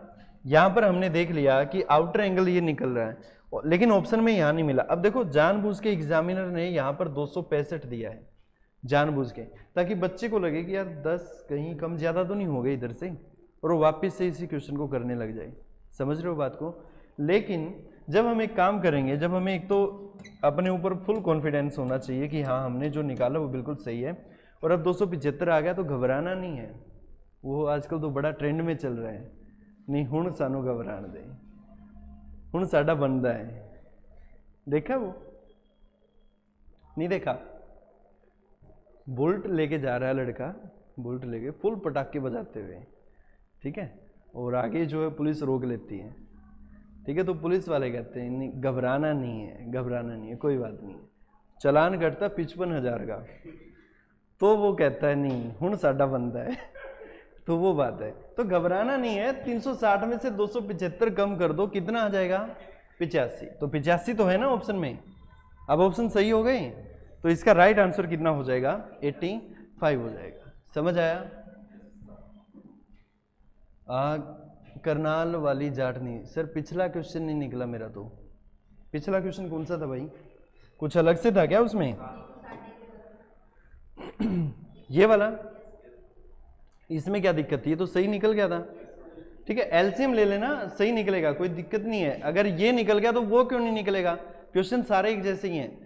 यहाँ पर हमने देख लिया कि आउटर एंगल ये निकल रहा है, लेकिन ऑप्शन में यहाँ नहीं मिला। अब देखो जानबूझ के एग्जामिनर ने यहाँ पर 265 दिया है, जानबूझ के, ताकि बच्चे को लगे कि यार 10 कहीं कम ज़्यादा तो नहीं हो गए इधर से, और वो वापस से इसी क्वेश्चन को करने लग जाए। समझ रहे हो बात को? लेकिन जब हम एक काम करेंगे, जब हमें एक तो अपने ऊपर फुल कॉन्फिडेंस होना चाहिए कि हाँ हमने जो निकाला वो बिल्कुल सही है, और अब 275 आ गया तो घबराना नहीं है। वो आजकल तो बड़ा ट्रेंड में चल रहा है, नहीं हुण सानू घबराण दे, हुण साडा बंदा है। देखा वो? नहीं देखा? बुलेट लेके जा रहा है लड़का, बुलेट लेके फुल पटाखे बजाते हुए, ठीक है, और आगे जो है पुलिस रोक लेती है, ठीक है, तो पुलिस वाले कहते हैं नहीं घबराना नहीं है, घबराना नहीं है, कोई बात नहीं है। चलान कटता 55,000 का, तो वो कहता है नहीं हुण साडा बंदा है। तो वो बात है, तो घबराना नहीं है। 360 में से 275 कम कर दो, कितना आ जाएगा? 85। तो 85 तो है ना ऑप्शन में। अब ऑप्शन सही हो गए, तो इसका राइट आंसर कितना हो जाएगा? 85 हो जाएगा। समझ आया? करनाल वाली जाटनी। सर पिछला क्वेश्चन नहीं निकला मेरा, तो पिछला क्वेश्चन कौन सा था भाई? कुछ अलग से था क्या उसमें? ये वाला, इसमें क्या दिक्कत थी? ये तो सही निकल गया था, ठीक है, एलसीएम ले लेना, सही निकलेगा, कोई दिक्कत नहीं है। अगर ये निकल गया तो वो क्यों नहीं निकलेगा? क्वेश्चन सारे एक जैसे ही हैं,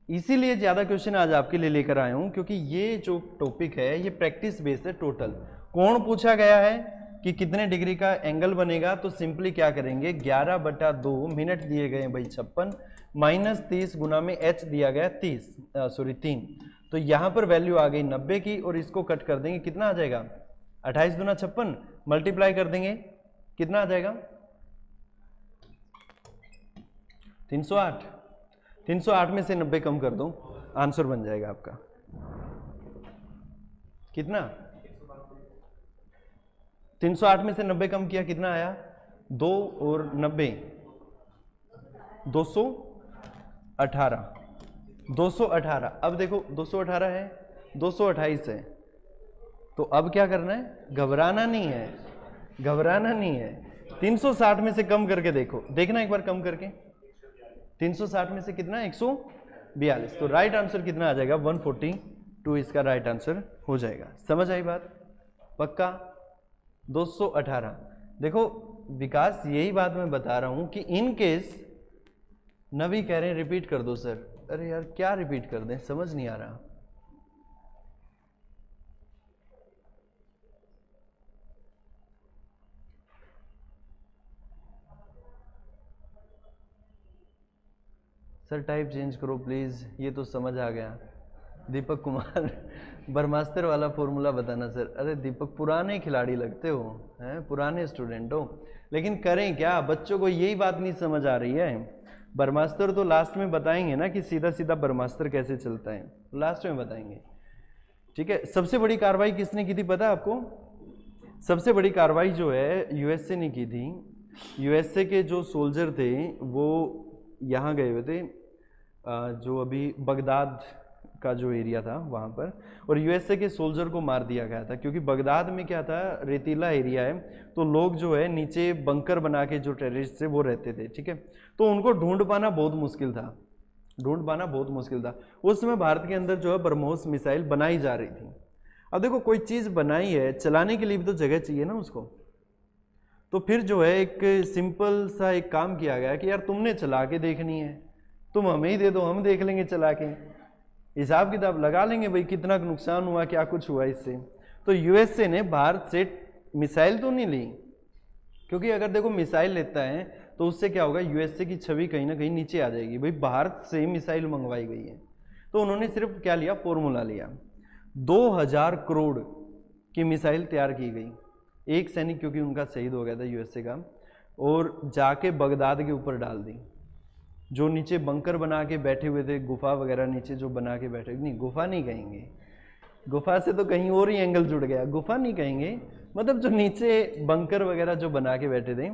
इसीलिए ज्यादा क्वेश्चन आज आपके लिए लेकर आया हूं, क्योंकि ये जो टॉपिक है ये प्रैक्टिस बेस्ड है टोटल। कौन पूछा गया है कि कितने डिग्री का एंगल बनेगा, तो सिंपली क्या करेंगे, 11/2 मिनट दिए गए भाई 56 माइनस 30 गुना में h दिया गया 3, तो यहां पर वैल्यू आ गई 90 की, और इसको कट कर देंगे, कितना आ जाएगा? 28 दूना 56, मल्टीप्लाई कर देंगे, कितना आ जाएगा? 308। 308 में से 90 कम कर दो, आंसर बन जाएगा आपका कितना? 308 में से 90 कम किया, कितना आया? 2 और 90 218। 218। अब देखो 218 है, 228 है, तो अब क्या करना है? घबराना नहीं है, घबराना नहीं है। 360 में से कम करके देखो, देखना एक बार कम करके। 360 में से कितना? 142। तो राइट आंसर कितना आ जाएगा? 142 इसका राइट आंसर हो जाएगा। समझ आई बात? पक्का? 218। देखो विकास, यही बात मैं बता रहा हूं कि इन केस नवी कह रहे हैं रिपीट कर दो सर। अरे यार क्या रिपीट कर दें, समझ नहीं आ रहा। सर टाइप चेंज करो प्लीज, ये तो समझ आ गया। दीपक कुमार ब्रह्मास्त्र वाला फॉर्मूला बताना सर। अरे दीपक पुराने खिलाड़ी लगते हो, हैं, पुराने स्टूडेंट हो, लेकिन करें क्या, बच्चों को यही बात नहीं समझ आ रही है। ब्रह्मास्त्र तो लास्ट में बताएंगे ना, कि सीधा सीधा ब्रह्मास्त्र कैसे चलता है, लास्ट में बताएंगे, ठीक है। सबसे बड़ी कार्रवाई किसने की थी पता है आपको? सबसे बड़ी कार्रवाई जो है यूएसए ने की थी। यूएसए के जो सोल्जर थे वो यहाँ गए हुए थे, जो अभी बगदाद का जो एरिया था वहाँ पर, और यूएसए के सोल्जर को मार दिया गया था, क्योंकि बगदाद में क्या था, रेतीला एरिया है, तो लोग जो है नीचे बंकर बना के जो टेररिस्ट थे वो रहते थे, ठीक है, तो उनको ढूंढ पाना बहुत मुश्किल था, ढूंढ पाना बहुत मुश्किल था। उस समय भारत के अंदर जो है ब्रह्मोस मिसाइल बनाई जा रही थी। अब देखो कोई चीज़ बनाई है, चलाने के लिए भी तो जगह चाहिए ना उसको, तो फिर जो है एक सिंपल सा एक काम किया गया कि यार तुमने चला के देखनी है, तुम हमें ही दे दो, हम देख लेंगे चला के, हिसाब किताब लगा लेंगे भाई कितना नुकसान हुआ, क्या कुछ हुआ इससे। तो यूएसए ने भारत से मिसाइल तो नहीं ली, क्योंकि अगर देखो मिसाइल लेता है तो उससे क्या होगा, यूएसए की छवि कहीं ना कहीं नीचे आ जाएगी, भाई भारत से मिसाइल मंगवाई गई है। तो उन्होंने सिर्फ क्या लिया, फॉर्मूला लिया, 2000 करोड़ की मिसाइल तैयार की गई, एक सैनिक क्योंकि उनका शहीद हो गया था यूएसए का, और जाके बगदाद के ऊपर डाल दी। जो नीचे बंकर बना के बैठे हुए थे, गुफा वगैरह नीचे जो बना के बैठे, नहीं गुफा नहीं कहेंगे, गुफा से तो कहीं और ही एंगल जुड़ गया, गुफा नहीं कहेंगे, मतलब जो नीचे बंकर वगैरह जो बना के बैठे थे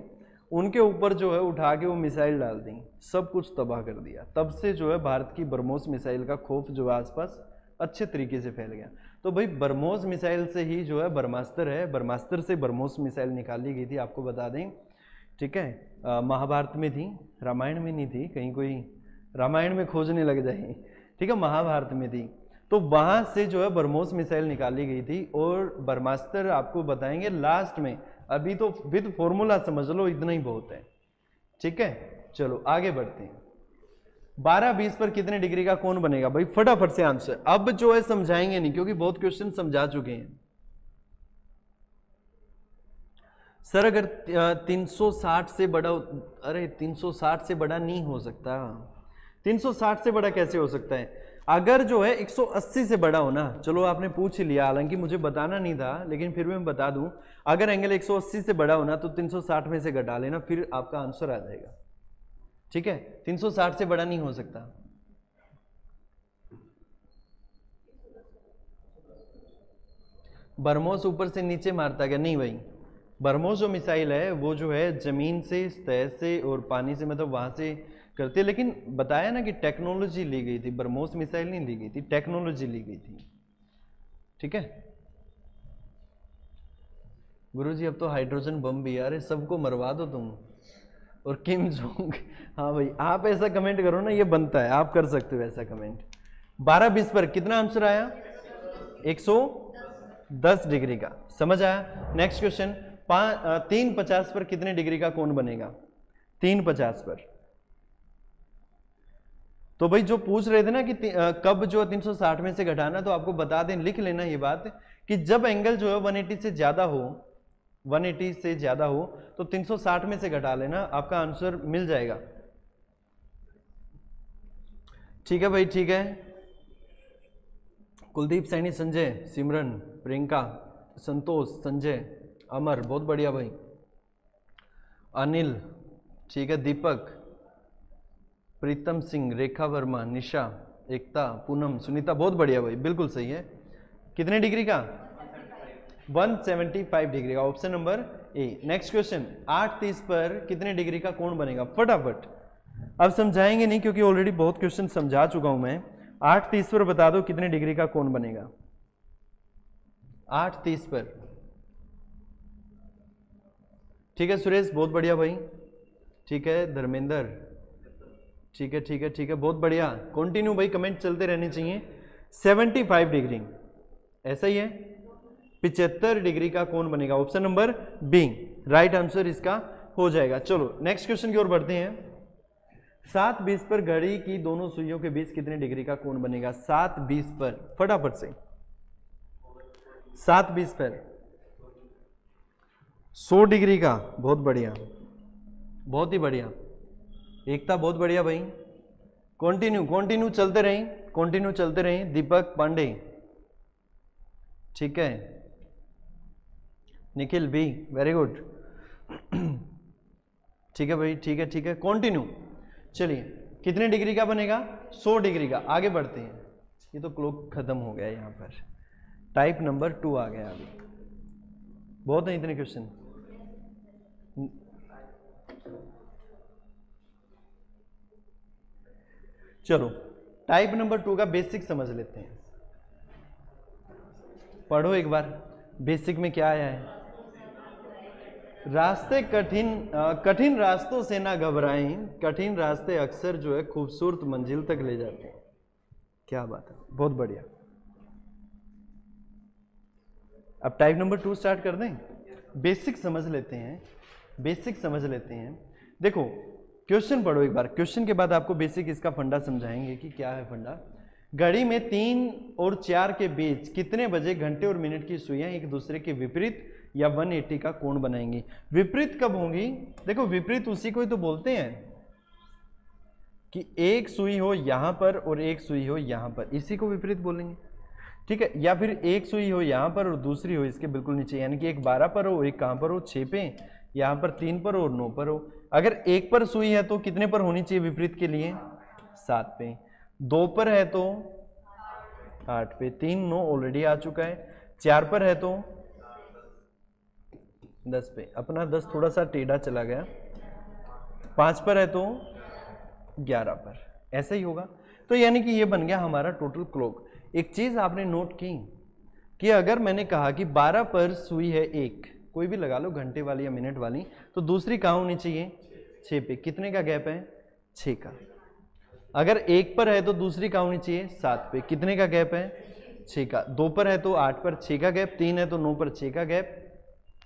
उनके ऊपर जो है उठा के वो मिसाइल डाल दी, सब कुछ तबाह कर दिया। तब से जो है भारत की ब्रह्मोस मिसाइल का खौफ जो है आसपास अच्छे तरीके से फैल गया। तो भाई ब्रह्मोस मिसाइल से ही जो है ब्रह्मास्त्र है, ब्रह्मास्त्र से ब्रह्मोस मिसाइल निकाली गई थी, आपको बता दें, ठीक है। महाभारत में थी, रामायण में नहीं थी, कहीं कोई रामायण में खोजने लग जाए, ठीक है, महाभारत में थी। तो वहां से जो है ब्रह्मोस मिसाइल निकाली गई थी और ब्रह्मास्त्र आपको बताएंगे लास्ट में, अभी तो विद फॉर्मूला समझ लो, इतना ही बहुत है, ठीक है। चलो आगे बढ़ते हैं। 12-20 पर कितने डिग्री का कोण बनेगा? भाई फटाफट से आंसर, अब जो है समझाएंगे नहीं क्योंकि बहुत क्वेश्चन समझा चुके हैं। सर अगर 360 से बड़ा, अरे 360 से बड़ा नहीं हो सकता, 360 से बड़ा कैसे हो सकता है? अगर जो है 180 से बड़ा हो ना, चलो आपने पूछ ही लिया, हालांकि मुझे बताना नहीं था लेकिन फिर भी मैं बता दूं, अगर एंगल 180 से बड़ा हो ना तो 360 में से घटा लेना, फिर आपका आंसर आ जाएगा, ठीक है। 360 से बड़ा नहीं हो सकता। ब्रह्मोस ऊपर से नीचे मारता क्या? नहीं भाई, ब्रह्मोस जो मिसाइल है वो जो है जमीन से, सतह से और पानी से, मतलब वहां से करते, लेकिन बताया ना कि टेक्नोलॉजी ली गई थी, ब्रह्मोस मिसाइल नहीं ली गई थी, टेक्नोलॉजी ली गई थी, ठीक है। गुरुजी अब तो हाइड्रोजन बम भी, अरे सबको मरवा दो तुम, और किम जोंग, हाँ भाई आप ऐसा कमेंट करो ना, ये बनता है, आप कर सकते हो ऐसा कमेंट। 12-20 पर कितना आंसर आया? 110 डिग्री का, समझ आया। नेक्स्ट क्वेश्चन, 350 पर कितने डिग्री का कोण बनेगा? 350 पर, तो भाई जो पूछ रहे थे ना कि कब जो 360 में से घटाना, तो आपको बता दें, लिख लेना ये बात कि जब एंगल जो है 180 से ज्यादा हो, 180 से ज्यादा हो तो 360 में से घटा लेना, आपका आंसर मिल जाएगा, ठीक है भाई, ठीक है। कुलदीप, सैनी, संजय, सिमरन, प्रियंका, संतोष, संजय, अमर, बहुत बढ़िया भाई, अनिल, ठीक है, दीपक, प्रीतम सिंह, रेखा वर्मा, निशा, एकता, पूनम, सुनीता, बहुत बढ़िया भाई, बिल्कुल सही है। कितने डिग्री का? 175 डिग्री का, option number A. Next question, 8:30 पर कितने डिग्री का कोण बनेगा? फटाफट, अब समझाएंगे नहीं क्योंकि ऑलरेडी बहुत क्वेश्चन समझा चुका हूं मैं। 8:30 पर बता दो कितने डिग्री का कोण बनेगा? 8:30 पर, ठीक है सुरेश, बहुत बढ़िया भाई, ठीक है। धर्मेंद्र, ठीक है, ठीक है, ठीक है, बहुत बढ़िया, कंटिन्यू भाई, कमेंट चलते रहने चाहिए। 75 डिग्री, ऐसा ही है, 75 डिग्री का कोण बनेगा, option number B right answer इसका हो जाएगा। चलो नेक्स्ट क्वेश्चन की ओर बढ़ते हैं। 7:20 पर घड़ी की दोनों सुइयों के बीच कितने डिग्री का कोण बनेगा? 7:20 पर, फटाफट से, 7:20 पर 100 डिग्री का, बहुत बढ़िया, बहुत ही बढ़िया, एकता, बहुत बढ़िया भाई, कंटिन्यू कंटिन्यू चलते रहें, कंटिन्यू चलते रहें। दीपक पांडे, ठीक है, निखिल बी, वेरी गुड, ठीक है भाई, ठीक है, ठीक है, कंटिन्यू। चलिए कितने डिग्री का बनेगा? 100 डिग्री का। आगे बढ़ते हैं, ये तो क्लॉक खत्म हो गया यहाँ पर, टाइप नंबर 2 आ गया अभी, बहुत है इतने क्वेश्चन। चलो टाइप नंबर 2 का बेसिक समझ लेते हैं, पढ़ो एक बार, बेसिक में क्या आया है? रास्ते कठिन रास्तों से ना घबराएं, कठिन रास्ते अक्सर जो है खूबसूरत मंजिल तक ले जाते हैं। क्या बात है, बहुत बढ़िया। अब टाइप नंबर 2 स्टार्ट कर दें, बेसिक समझ लेते हैं, बेसिक समझ लेते हैं। देखो क्वेश्चन पढ़ो एक बार, क्वेश्चन के बाद आपको बेसिक इसका फंडा समझाएंगे कि क्या है फंडा। घड़ी में 3 और 4 के बीच कितने बजे घंटे और मिनट की सुइयां एक दूसरे के विपरीत या 180 का कोण बनाएंगी? विपरीत कब होंगी? देखो विपरीत उसी को ही तो बोलते हैं कि एक सुई हो यहां पर और एक सुई हो यहां पर, इसी को विपरीत बोलेंगे, ठीक है। या फिर एक सुई हो यहां पर और दूसरी हो इसके बिल्कुल नीचे, यानी कि एक 12 पर हो, एक कहां पर हो, 6 पे, यहाँ पर 3 पर और 9 पर हो। अगर 1 पर सुई है तो कितने पर होनी चाहिए विपरीत के लिए? 7 पे। 2 पर है तो 8 पे। 3 9 ऑलरेडी आ चुका है। 4 पर है तो 10 पे। अपना 10 थोड़ा सा टेढ़ा चला गया। 5 पर है तो 11 पर। ऐसा ही होगा। तो यानी कि ये बन गया हमारा टोटल क्लॉक। एक चीज आपने नोट की कि अगर मैंने कहा कि 12 पर सुई है 1, कोई भी लगा लो, घंटे वाली या मिनट वाली, तो दूसरी कहाँ होनी चाहिए? 6 पे। कितने का गैप है? 6 का। अगर 1 पर है तो दूसरी कहाँ होनी चाहिए? 7 पे। कितने का गैप है? 6 का। 2 पर है तो 8 पर 6 का गैप, 3 है तो 9 पर 6 का गैप।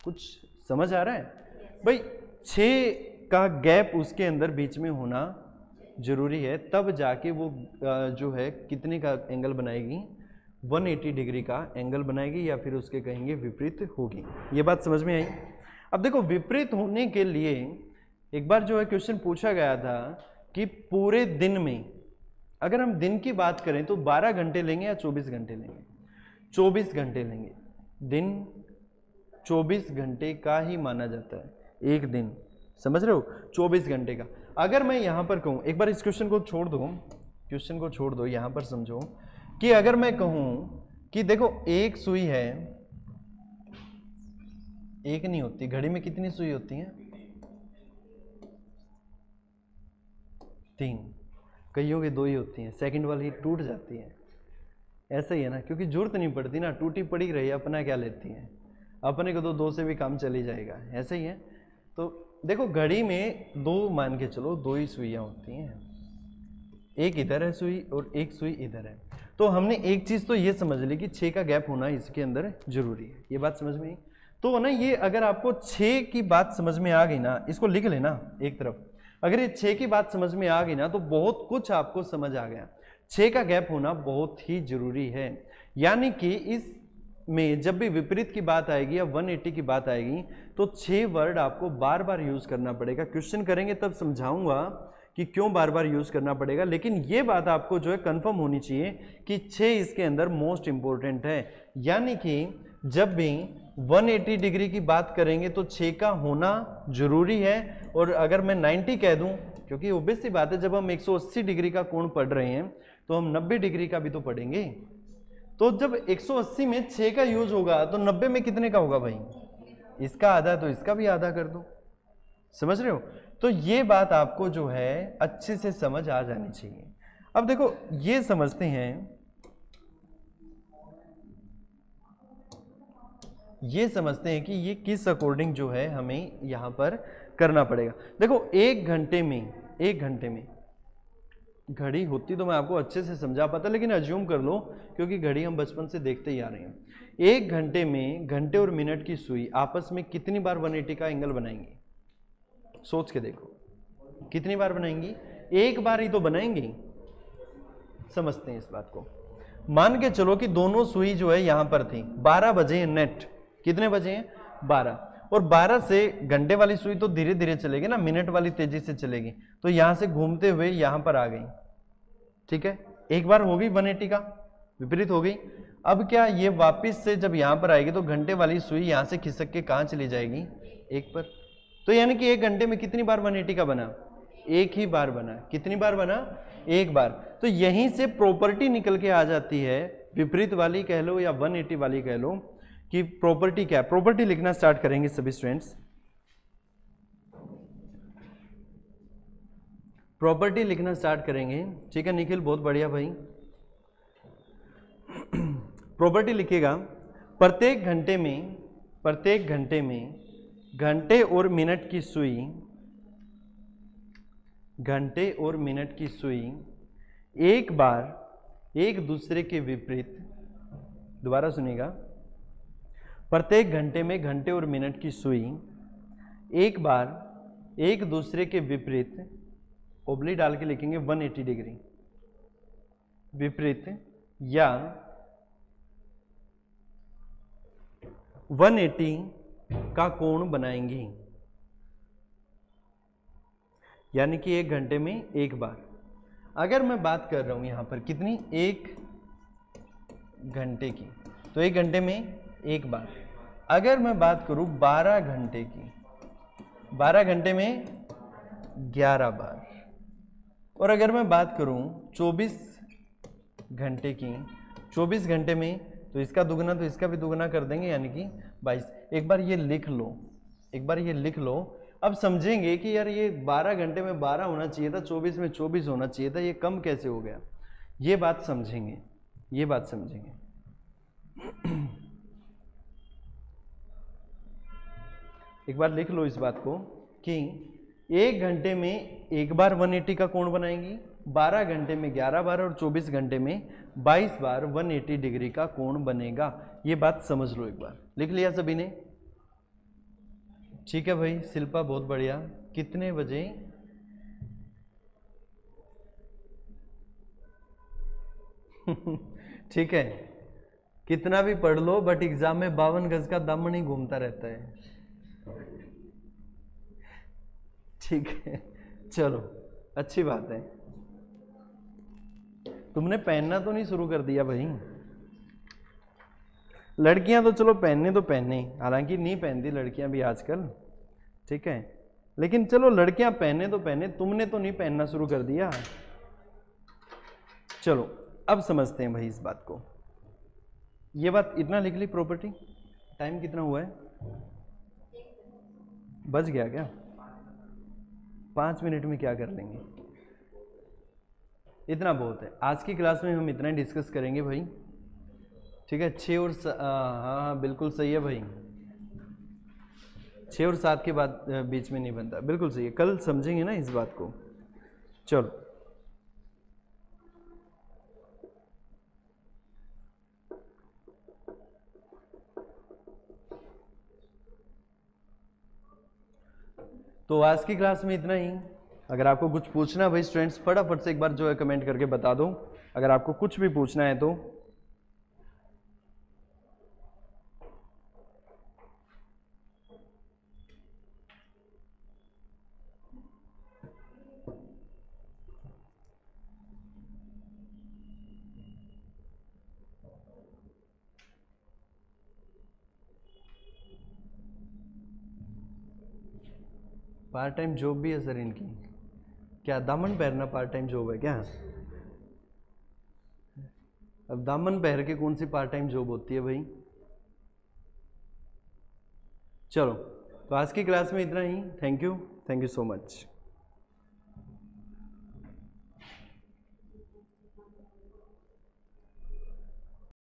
कुछ समझ आ रहा है भाई? 6 का गैप उसके अंदर बीच में होना जरूरी है, तब जाके वो जो है कितने का एंगल बनाएगी? 180 डिग्री का एंगल बनाएगी, या फिर उसके कहेंगे विपरीत होगी। ये बात समझ में आई? अब देखो, विपरीत होने के लिए एक बार जो है क्वेश्चन पूछा गया था कि पूरे दिन में, अगर हम दिन की बात करें तो 12 घंटे लेंगे या 24 घंटे लेंगे? 24 घंटे लेंगे। दिन 24 घंटे का ही माना जाता है एक दिन, समझ रहे हो? 24 घंटे का। अगर मैं यहां पर कहूं, एक बार इस क्वेश्चन को छोड़ दो, क्वेश्चन को छोड़ दो, यहां पर समझो कि अगर मैं कहूं कि देखो एक सुई है, एक नहीं होती घड़ी में, कितनी सुई होती हैं? 3। कईयों की 2 ही होती हैं, सेकंड वाली टूट जाती है। ऐसा ही है ना, क्योंकि जरूरत नहीं पड़ती ना, टूटी पड़ी रही, अपना क्या लेती है, अपने को तो 2 से भी काम चली जाएगा। ऐसा ही है। तो देखो, घड़ी में 2 मान के चलो, 2 ही सुइयां होती हैं, एक इधर है सुई और एक सुई इधर है। तो हमने एक चीज तो ये समझ ली कि 6 का गैप होना इसके अंदर जरूरी है। ये बात समझ में आई? तो ना ये अगर आपको 6 की बात समझ में आ गई ना, इसको लिख लेना एक तरफ। अगर ये 6 की बात समझ में आ गई ना, तो बहुत कुछ आपको समझ आ गया। 6 का गैप होना बहुत ही जरूरी है। यानी कि इस में जब भी विपरीत की बात आएगी या 180 की बात आएगी, तो 6 वर्ड आपको बार बार यूज करना पड़ेगा। क्वेश्चन करेंगे तब समझाऊंगा कि क्यों बार बार यूज करना पड़ेगा, लेकिन ये बात आपको जो है कंफर्म होनी चाहिए कि 6 इसके अंदर मोस्ट इंपॉर्टेंट है। यानी कि जब भी 180 डिग्री की बात करेंगे तो 6 का होना जरूरी है। और अगर मैं 90 कह दूं, क्योंकि ऑब्वियस सी बात है, जब हम 180 डिग्री का कोण पढ़ रहे हैं तो हम 90 डिग्री का भी तो पढ़ेंगे। तो जब 180 में 6 का यूज होगा तो 90 में कितने का होगा भाई? इसका आधा, तो इसका भी आधा कर दो। समझ रहे हो? तो ये बात आपको जो है अच्छे से समझ आ जानी चाहिए। अब देखो, ये समझते हैं, ये समझते हैं कि ये किस अकॉर्डिंग जो है हमें यहां पर करना पड़ेगा। देखो, 1 घंटे में घड़ी होती तो मैं आपको अच्छे से समझा पाता, लेकिन अज्यूम कर लो, क्योंकि घड़ी हम बचपन से देखते ही आ रहे हैं। 1 घंटे में घंटे और मिनट की सुई आपस में कितनी बार 180 का एंगल बनाएंगी? सोच के देखो, कितनी बार बनाएंगी? एक बार ही तो बनाएंगी। समझते हैं इस बात को। मान के चलो कि दोनों सुई जो है यहां पर थी, 12 बजे हैं नेट। कितने बजे हैं? 12। और 12 से घंटे वाली सुई तो धीरे धीरे चलेगी ना, मिनट वाली तेजी से चलेगी। तो यहां से घूमते हुए यहां पर आ गई, ठीक है? एक बार हो गई 180 का, विपरीत हो गई। अब क्या ये वापस से जब यहां पर आएगी तो घंटे वाली सुई यहां से खिसक के कहां चली जाएगी? 1 पर। तो यानी कि 1 घंटे में कितनी बार 180 का बना? एक ही बार बना। कितनी बार बना? एक बार। तो यहीं से प्रॉपर्टी निकल के आ जाती है, विपरीत वाली कह लो या 180 वाली कह लो, कि प्रॉपर्टी क्या है। प्रॉपर्टी लिखना स्टार्ट करेंगे सभी स्टूडेंट्स। प्रॉपर्टी लिखना स्टार्ट करेंगे, ठीक है निखिल? बहुत बढ़िया भाई। प्रॉपर्टी लिखिएगा। प्रत्येक घंटे में घंटे और मिनट की सुई, घंटे और मिनट की सुई एक बार एक दूसरे के विपरीत, दोबारा सुनिएगा, प्रत्येक घंटे में घंटे और मिनट की सुई एक बार एक दूसरे के विपरीत, ओब्ली डाल के लिखेंगे 180 डिग्री विपरीत, या 180 का कोण बनाएंगी। यानी कि 1 घंटे में एक बार। अगर मैं बात कर रहा हूं यहां पर कितनी? 1 घंटे की, तो 1 घंटे में एक बार। अगर मैं बात करूं 12 घंटे की, 12 घंटे में 11 बार। और अगर मैं बात करूं 24 घंटे की, 24 घंटे में तो इसका दुगना तो इसका भी दुगना कर देंगे, यानी कि 22। एक बार ये लिख लो, एक बार ये लिख लो। अब समझेंगे कि यार ये 12 घंटे में 12 होना चाहिए था, 24 में 24 होना चाहिए था, ये कम कैसे हो गया, ये बात समझेंगे, ये बात समझेंगे। एक बार लिख लो इस बात को कि 1 घंटे में एक बार 180 का कोण बनाएंगी, 12 घंटे में 11 बार और 24 घंटे में 22 बार 180 डिग्री का कोण बनेगा। ये बात समझ लो, एक बार लिख लिया सभी ने? ठीक है भाई, शिल्पा बहुत बढ़िया। कितने बजे? ठीक है, कितना भी पढ़ लो बट एग्जाम में 52 गज का दामन ही घूमता रहता है। ठीक है, चलो अच्छी बात है। तुमने पहनना तो नहीं शुरू कर दिया भाई? लड़कियां तो चलो पहनने तो पहने, हालांकि नहीं पहनती लड़कियां भी आजकल, ठीक है, लेकिन चलो लड़कियां पहने तो पहने, तुमने तो नहीं पहनना शुरू कर दिया। चलो अब समझते हैं भाई इस बात को। ये बात इतना लिख ली प्रॉपर्टी। टाइम कितना हुआ है? बज गया क्या? 5 मिनट में क्या कर लेंगे, इतना बहुत है। आज की क्लास में हम इतना ही डिस्कस करेंगे भाई, ठीक है। 6 और हाँ बिल्कुल सही है भाई, 6 और 7 के बाद बीच में नहीं बनता, बिल्कुल सही है। कल समझेंगे ना इस बात को। चलो तो आज की क्लास में इतना ही। अगर आपको कुछ पूछना है भाई स्टूडेंट्स, फटाफट से एक बार जो है कमेंट करके बता दो, अगर आपको कुछ भी पूछना है तो। पार्ट टाइम जॉब भी है सर इनकी? क्या दामन पहनना पार्ट टाइम जॉब है क्या? अब दामन पहन के कौन सी पार्ट टाइम जॉब होती है भाई? चलो तो आज की क्लास में इतना ही। Thank you so much.